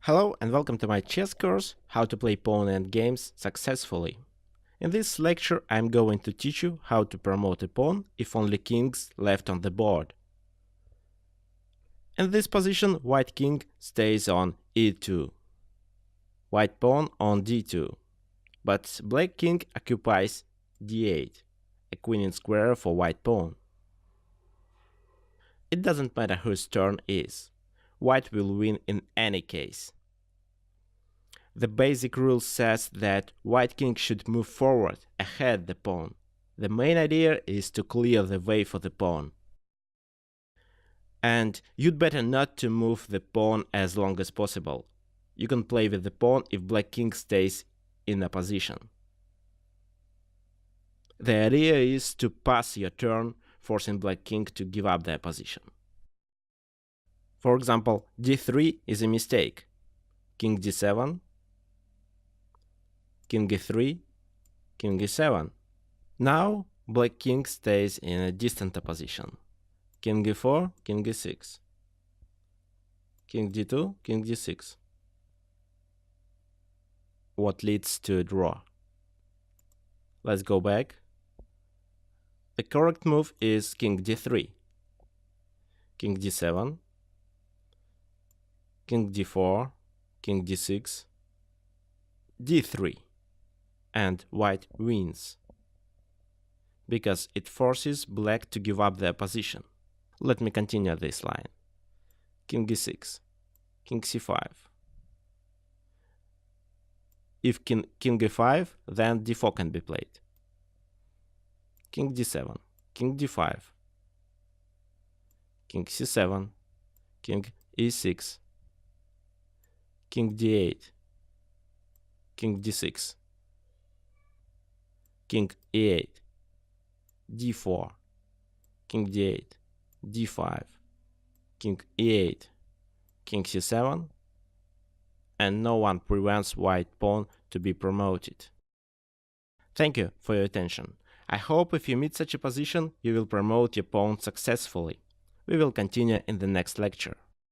Hello and welcome to my chess course, How to play Pawn Endgames successfully. In this lecture I'm going to teach you how to promote a pawn if only kings left on the board. In this position, white king stays on e2, white pawn on d2, but black king occupies d8, a winning square for white pawn. It doesn't matter whose turn is, white will win in any case. The basic rule says that white king should move forward, ahead the pawn. The main idea is to clear the way for the pawn. And you'd better not to move the pawn as long as possible. You can play with the pawn if black king stays in a position. The idea is to pass your turn, forcing black king to give up their position. For example, d3 is a mistake. King d7, King e3, King e7. Now black king stays in a distant position. King e4, King e6. King d2, King d6. What leads to a draw? Let's go back. The correct move is King d3. King d7, King d4, King d6, d3. And white wins, because it forces black to give up their position. Let me continue this line. King e6, King c5. If king e5, then d4 can be played. King d7, King d5, King c7, King e6, King d8, King d6, King e8, d4, King d8, d5, King e8, King c7, and no one prevents white pawn to be promoted. Thank you for your attention. I hope if you meet such a position, you will promote your pawn successfully. We will continue in the next lecture.